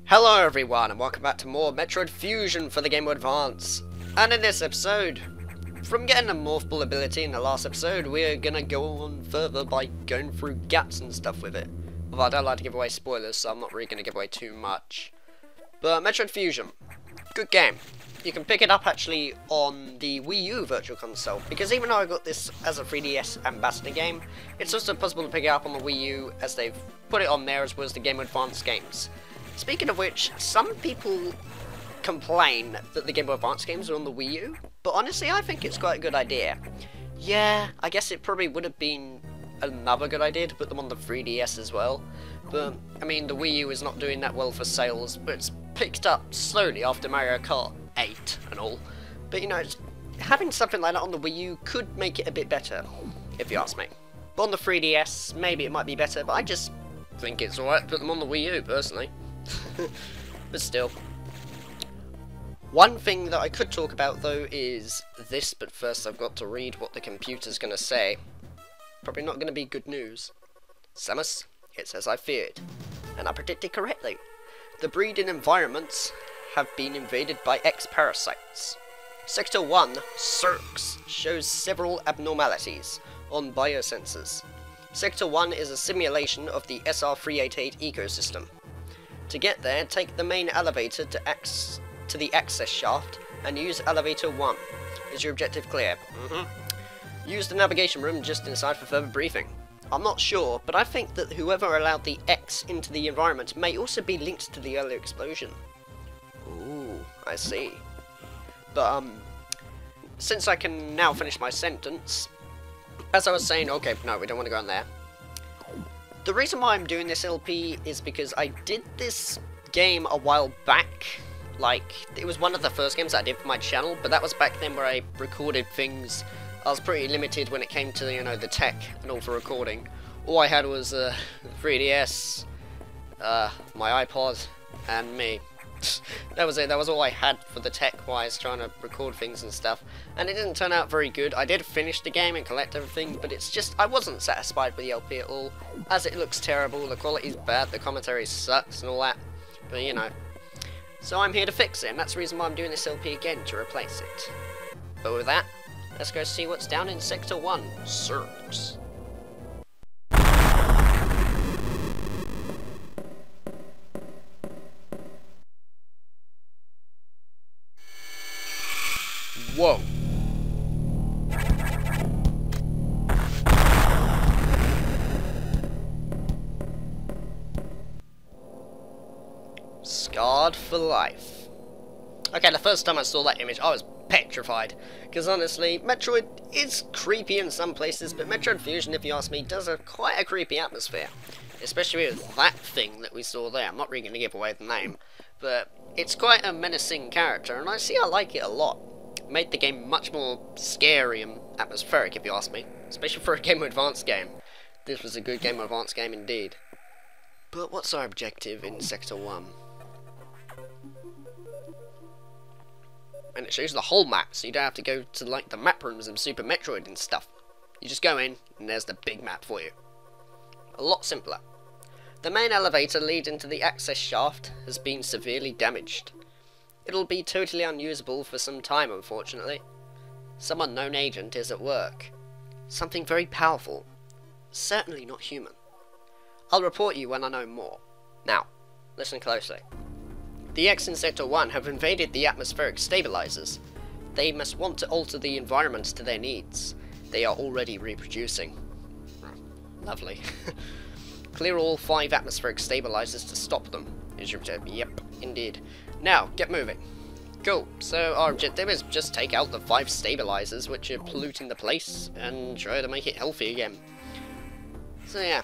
Hello everyone, and welcome back to more Metroid Fusion for the Game Boy Advance. And in this episode, from getting a morph ball ability in the last episode, we're gonna go on further by going through gaps and stuff with it. Although I don't like to give away spoilers, so I'm not really gonna give away too much. But Metroid Fusion, good game. You can pick it up actually on the Wii U Virtual Console, because even though I got this as a 3DS ambassador game, it's also possible to pick it up on the Wii U as they've put it on there as well as the Game Boy Advance games. Speaking of which, some people complain that the Game Boy Advance games are on the Wii U, but honestly I think it's quite a good idea. Yeah, I guess it probably would have been another good idea to put them on the 3DS as well, but I mean the Wii U is not doing that well for sales, but it's picked up slowly after Mario Kart 8 and all. But you know, having something like that on the Wii U could make it a bit better, if you ask me. But on the 3DS, maybe it might be better, but I just think it's alright to put them on the Wii U, personally. But still. One thing that I could talk about though is this, but first I've got to read what the computer's gonna say. Probably not gonna be good news. Samus, it says I feared, and I predicted correctly. The breeding environments have been invaded by X-parasites. Sector 1, Cirx, shows several abnormalities on biosensors. Sector 1 is a simulation of the SR388 ecosystem. To get there, take the main elevator to the access shaft and use elevator 1. Is your objective clear? Use the navigation room just inside for further briefing. I'm not sure, but I think that whoever allowed the X into the environment may also be linked to the earlier explosion. Ooh, I see. But, since I can now finish my sentence, as I was saying, okay, no, we don't want to go in there. The reason why I'm doing this LP is because I did this game a while back. Like, it was one of the first games I did for my channel, but that was back then where I recorded things. I was pretty limited when it came to, you know, the tech and all for recording. All I had was a 3DS, my iPod, and me. That was it, that was all I had for the tech-wise, trying to record things and stuff. And it didn't turn out very good. I did finish the game and collect everything, but it's just, I wasn't satisfied with the LP at all. As it looks terrible, the quality's bad, the commentary sucks and all that. But you know. So I'm here to fix it, and that's the reason why I'm doing this LP again, to replace it. But with that, let's go see what's down in Sector 1, Cirx. Whoa. Scarred for life. Okay, the first time I saw that image, I was petrified. Because honestly, Metroid is creepy in some places, but Metroid Fusion, if you ask me, does quite a creepy atmosphere. Especially with that thing that we saw there. I'm not really going to give away the name. But it's quite a menacing character, and I like it a lot. Made the game much more scary and atmospheric, if you ask me. Especially for a Game Boy Advance game. This was a good Game Boy Advance game indeed. But what's our objective in Sector 1? And it shows the whole map, so you don't have to go to like the map rooms in Super Metroid and stuff. You just go in, and there's the big map for you. A lot simpler. The main elevator leading to the access shaft has been severely damaged. It'll be totally unusable for some time, unfortunately. Some unknown agent is at work. Something very powerful. Certainly not human. I'll report you when I know more. Now, listen closely. The X in Sector 1 have invaded the atmospheric stabilizers. They must want to alter the environment to their needs. They are already reproducing. Lovely. Clear all 5 atmospheric stabilizers to stop them. Is your objective? Yep, indeed. Now, get moving. Cool, so our objective is just take out the 5 stabilizers which are polluting the place and try to make it healthy again. So yeah.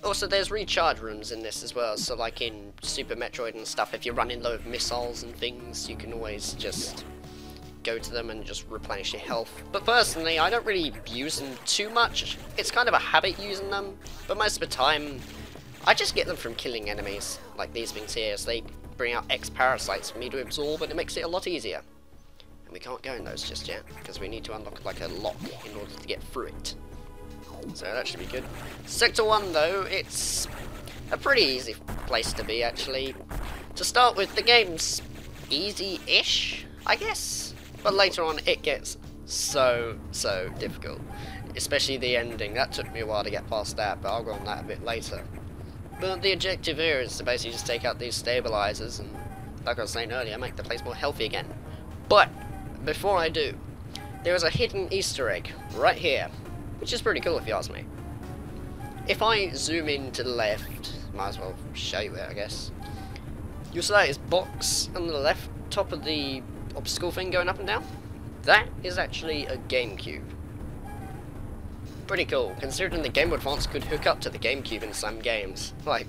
Also, there's recharge rooms in this as well, so like in Super Metroid and stuff, if you're running low of missiles and things, you can always just go to them and just replenish your health. But personally, I don't really use them too much. It's kind of a habit using them, but most of the time, I just get them from killing enemies, like these things here, so they bring out X-parasites for me to absorb, and it makes it a lot easier. And we can't go in those just yet, because we need to unlock like a lock in order to get through it. So that should be good. Sector 1 though, it's a pretty easy place to be actually. To start with, the game's easy-ish, I guess. But later on it gets so difficult. Especially the ending. That took me a while to get past that, but I'll go on that a bit later. But the objective here is to basically just take out these stabilizers and, like I was saying earlier, make the place more healthy again. But before I do, there is a hidden Easter egg right here, which is pretty cool if you ask me. If I zoom in to the left, might as well show you it, I guess. You'll see this box on the left top of the obstacle thing going up and down. That is actually a GameCube. Pretty cool, considering the Game Boy Advance could hook up to the GameCube in some games, like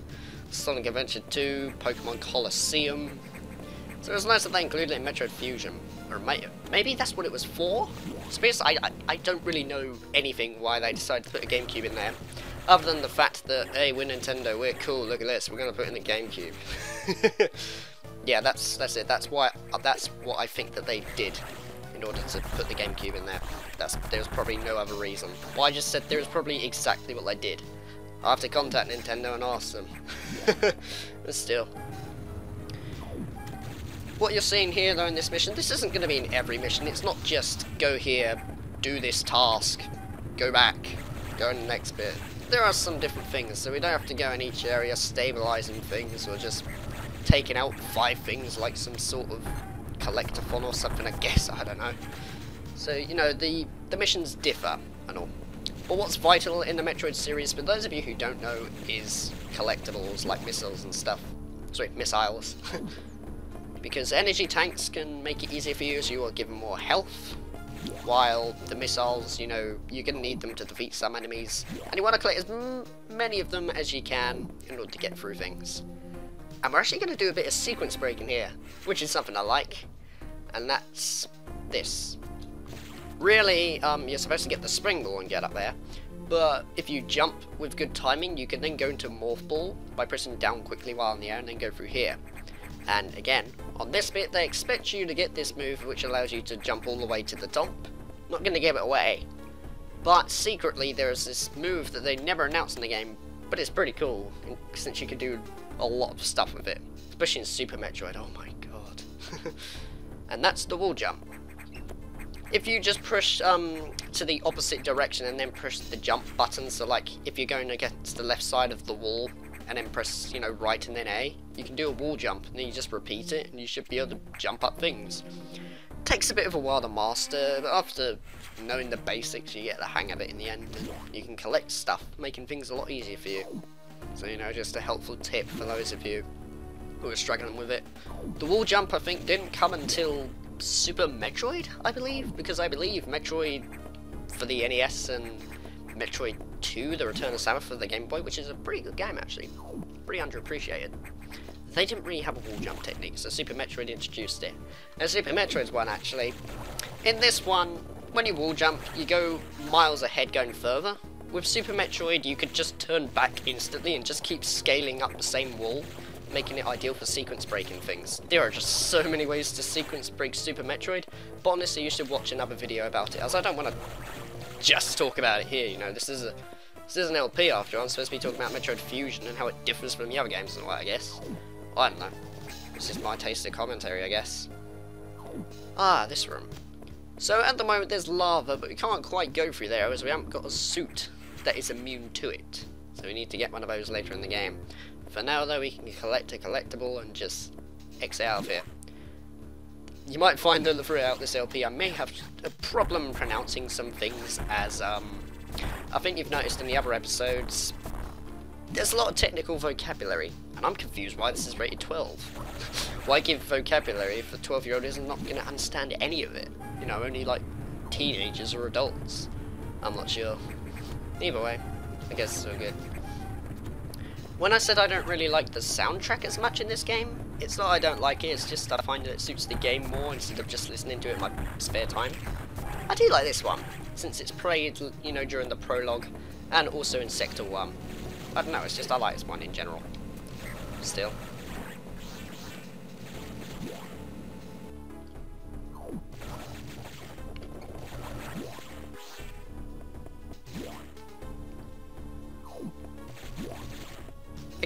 Sonic Adventure 2, Pokemon Colosseum. So it was nice that they included it in Metroid Fusion. Or maybe that's what it was for? To be honest, I don't really know anything why they decided to put a GameCube in there. Other than the fact that, hey, we're Nintendo, we're cool, look at this, we're going to put it in the GameCube. Yeah, that's it. That's what I think that they did in order to put the GameCube in there. There's probably no other reason. Well, I just said there's probably exactly what they did. I'll have to contact Nintendo and ask them. But still. What you're seeing here though in this mission, this isn't going to be in every mission. It's not just go here, do this task, go back, go in the next bit. There are some different things, so we don't have to go in each area stabilizing things or just taking out 5 things like some sort of collectathon or something, I guess, I don't know. So, you know, the missions differ and all. But what's vital in the Metroid series, for those of you who don't know, is collectibles like missiles and stuff. Sorry, missiles. Because energy tanks can make it easier for you as you are given more health, while the missiles, you know, you're going to need them to defeat some enemies, and you want to collect as many of them as you can in order to get through things. And we're actually going to do a bit of sequence breaking here, which is something I like, and that's this. Really, you're supposed to get the spring ball and get up there, but if you jump with good timing, you can then go into morph ball by pressing down quickly while in the air and then go through here. And again, on this bit, they expect you to get this move, which allows you to jump all the way to the top. Not going to give it away, but secretly there's this move that they never announced in the game, but it's pretty cool, since you can do a lot of stuff with it, especially in Super Metroid. Oh my god. And that's the wall jump. If you just push to the opposite direction and then push the jump button, so like if you're going against the left side of the wall and then press, you know, right and then A, you can do a wall jump and then you just repeat it and you should be able to jump up things. Takes a bit of a while to master, but after knowing the basics you get the hang of it in the end and you can collect stuff, making things a lot easier for you. So, you know, just a helpful tip for those of you who are struggling with it. The wall jump, I think, didn't come until Super Metroid, I believe, because I believe Metroid for the NES and Metroid 2, The Return of Samus for the Game Boy, which is a pretty good game actually, pretty underappreciated. They didn't really have a wall jump technique, so Super Metroid introduced it. And Super Metroid's one actually. In this one, when you wall jump, you go miles ahead going further. With Super Metroid, you could just turn back instantly and just keep scaling up the same wall, making it ideal for sequence breaking things. There are just so many ways to sequence break Super Metroid, but honestly you should watch another video about it, as I don't want to just talk about it here, you know, this is an LP after all. I'm supposed to be talking about Metroid Fusion and how it differs from the other games and all that, I guess. I don't know. This is my taste of commentary, I guess. Ah, this room. So at the moment there's lava, but we can't quite go through there as we haven't got a suit that is immune to it. So we need to get one of those later in the game. For now though, we can collect a collectible and just exit out of here. You might find that throughout this LP I may have a problem pronouncing some things, as I think you've noticed in the other episodes, there's a lot of technical vocabulary, and I'm confused why this is rated 12. Why give vocabulary if a 12-year-old is not going to understand any of it? You know, only like teenagers or adults. I'm not sure. Either way, I guess it's all good. When I said I don't really like the soundtrack as much in this game, it's not I don't like it, it's just I find that it suits the game more instead of just listening to it in my spare time. I do like this one, since it's played, you know, during the prologue, and also in Sector 1. I don't know, it's just I like this one in general. Still.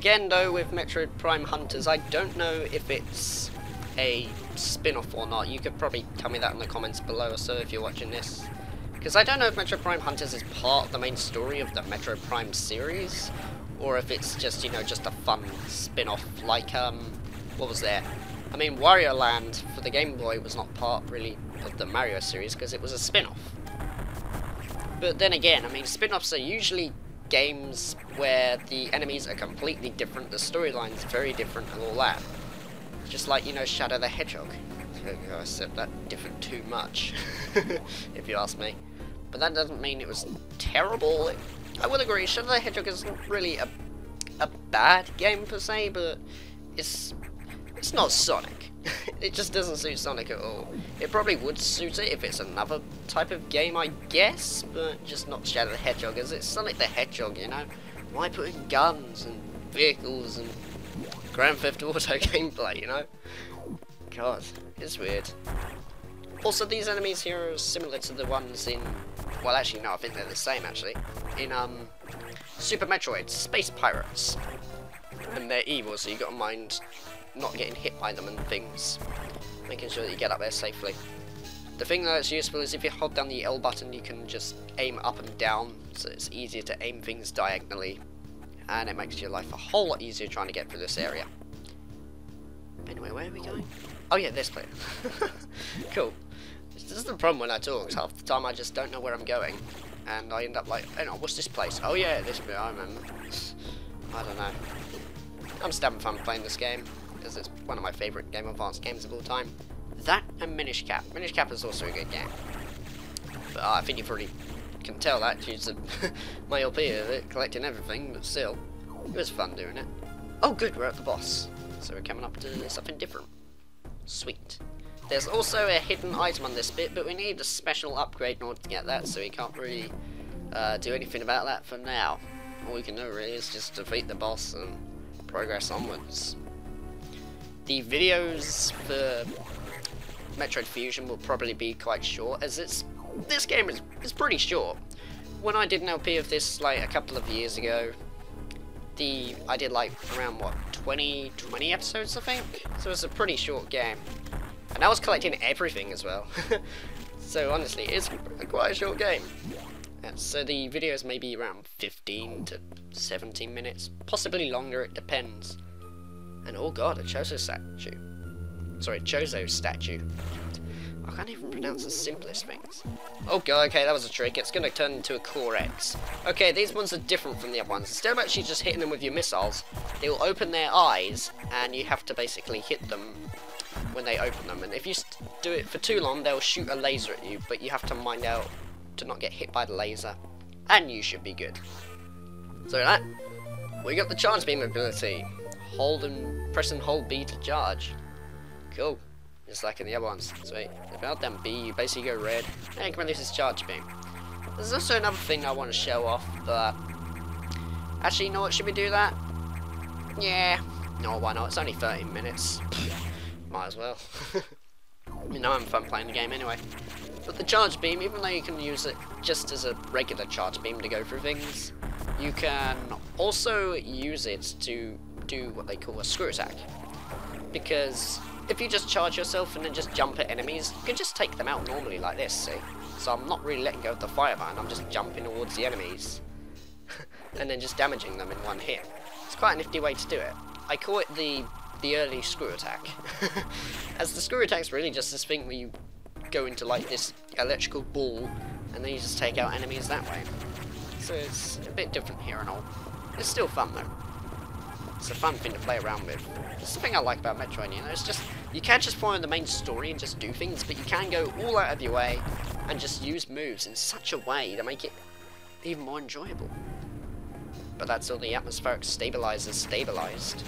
Again though, with Metroid Prime Hunters, I don't know if it's a spin-off or not. You could probably tell me that in the comments below or so if you're watching this. Because I don't know if Metroid Prime Hunters is part of the main story of the Metroid Prime series, or if it's just, you know, just a fun spin-off, like, what was there? I mean, Wario Land for the Game Boy was not part, really, of the Mario series, because it was a spin-off. But then again, I mean, spin-offs are usually games where the enemies are completely different, the storyline's very different and all that. Just like, you know, Shadow the Hedgehog. I said that different too much, if you ask me. But that doesn't mean it was terrible. I would agree, Shadow the Hedgehog isn't really a bad game per se, but it's not Sonic. It just doesn't suit Sonic at all. It probably would suit it if it's another type of game, I guess, but just not Shadow the Hedgehog, as it's Sonic the Hedgehog, you know? Why put in guns and vehicles and Grand Theft Auto gameplay, you know? God, it's weird. Also, these enemies here are similar to the ones in... Well, actually, no, I think they're the same, actually. In, Super Metroid, Space Pirates. And they're evil, so you gotta mind not getting hit by them and things. Making sure that you get up there safely. The thing that's useful is if you hold down the L button, you can just aim up and down, so it's easier to aim things diagonally. And it makes your life a whole lot easier trying to get through this area. Anyway, where are we going? Oh yeah, this place. Cool. This is the problem when I talk. Half the time I just don't know where I'm going. And I end up like, oh no, what's this place? Oh yeah, this bit, I remember. I don't know. I'm just having fun playing this game, because it's one of my favourite Game Advance games of all time. That and Minish Cap. Minish Cap is also a good game. But I think you've already can tell that due to my LP of it, collecting everything, but still, it was fun doing it. Oh good, we're at the boss. So we're coming up to something different. Sweet. There's also a hidden item on this bit, but we need a special upgrade in order to get that, so we can't really do anything about that for now. All we can do really is just defeat the boss and progress onwards. The videos for Metroid Fusion will probably be quite short, as this game is pretty short. When I did an LP of this like a couple of years ago, I did like around what 20 episodes I think, so it's a pretty short game, and I was collecting everything as well. So honestly, it's quite a short game. And so the videos may be around 15 to 17 minutes, possibly longer, it depends. And oh god, a Chozo statue. Sorry, Chozo statue. I can't even pronounce the simplest things. Oh god, okay, that was a trick. It's going to turn into a Core X. Okay, these ones are different from the other ones. Instead of actually just hitting them with your missiles, they will open their eyes, and you have to basically hit them when they open them. And if you do it for too long, they'll shoot a laser at you, but you have to mind out to not get hit by the laser. And you should be good. So that, we got the charge beam ability. Press and hold B to charge. Cool. Just like in the other ones. Sweet. If you hold down B, you basically go red, and you can release this charge beam. There's also another thing I want to show off, but... Actually, you know what? Should we do that? Yeah. No, why not? It's only 30 minutes. Might as well. You know, I'm having fun playing the game anyway. But the charge beam, even though you can use it just as a regular charge beam to go through things, you can also use it to do what they call a screw attack. Because if you just charge yourself and then just jump at enemies, you can just take them out normally like this, see? So I'm not really letting go of the fire button, I'm just jumping towards the enemies. And then just damaging them in one hit. It's quite a nifty way to do it. I call it the early screw attack. As the screw attack's really just this thing where you go into like this electrical ball, and then you just take out enemies that way. So it's a bit different here and all. It's still fun though. It's a fun thing to play around with. It's the thing I like about Metroid, you know, it's just, you can't just follow the main story and just do things, but you can go all out of your way and just use moves in such a way to make it even more enjoyable. But that's all the atmospheric stabilizers stabilized.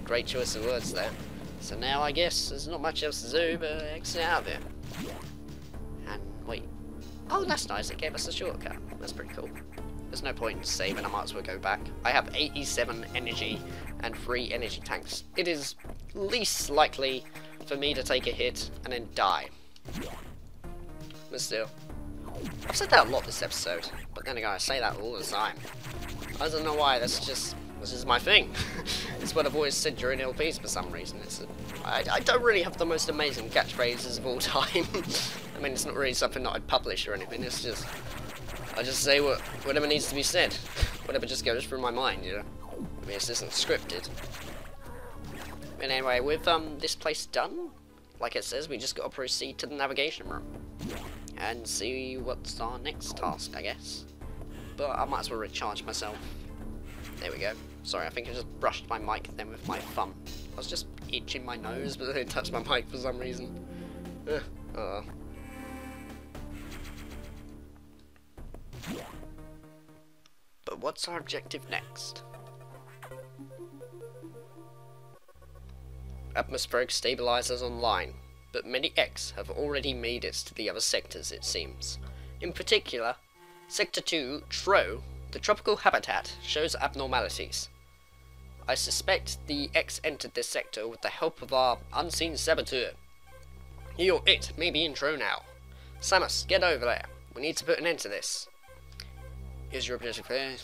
Great choice of words there. So now I guess there's not much else to do but exit out of here. And wait. Oh, that's nice, it gave us a shortcut. That's pretty cool. There's no point in saving, I might as well go back. I have 87 energy and 3 energy tanks. It is least likely for me to take a hit and then die. But still. I've said that a lot this episode, but then again I say that all the time. I don't know why, this is my thing. It's what I've always said during LPs for some reason. I don't really have the most amazing catchphrases of all time. I mean, it's not really something that I'd publish or anything, it's just, I just say whatever needs to be said. Whatever just goes through my mind, you know. I mean, this isn't scripted. But anyway, with this place done, like it says, we just got to proceed to the navigation room. And see what's our next task, I guess. But I might as well recharge myself. There we go. Sorry, I think I just brushed my mic then with my thumb. I was just itching my nose, but it touched my mic for some reason. But what's our objective next? Atmospheric stabilizers online, but many X have already made it to the other sectors, it seems. In particular, Sector 2, TRO, the tropical habitat, shows abnormalities. I suspect the X entered this sector with the help of our unseen saboteur. You or it may be in TRO now. Samus, get over there. We need to put an end to this. Is your objective clear?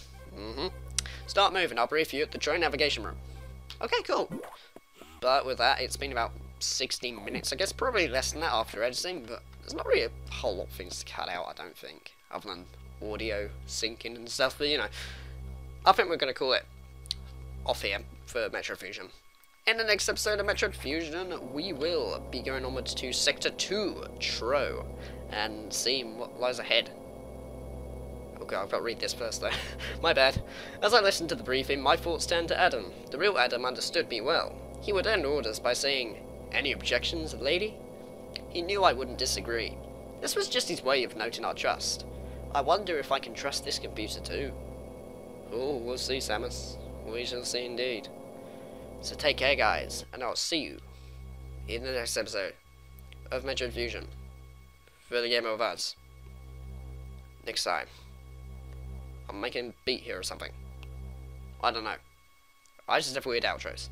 Start moving, I'll brief you at the TRO navigation room. Okay, cool. But with that, it's been about 16 minutes, I guess, probably less than that after editing, but there's not really a whole lot of things to cut out, I don't think, other than audio syncing and stuff, but you know, I think we're going to call it off here for Metroid Fusion. In the next episode of Metroid Fusion, we will be going onwards to Sector 2, TRO, and seeing what lies ahead. Okay, I've got to read this first though. My bad. As I listened to the briefing, my thoughts turned to Adam. The real Adam understood me well. He would end orders by saying, "Any objections, lady?" He knew I wouldn't disagree. This was just his way of noting our trust. I wonder if I can trust this computer too. Oh, we'll see, Samus. We shall see indeed. So take care, guys, and I'll see you in the next episode of Metroid Fusion for the Game of Us. Next time. I'm making a beat here or something. I don't know. I just have weird outros.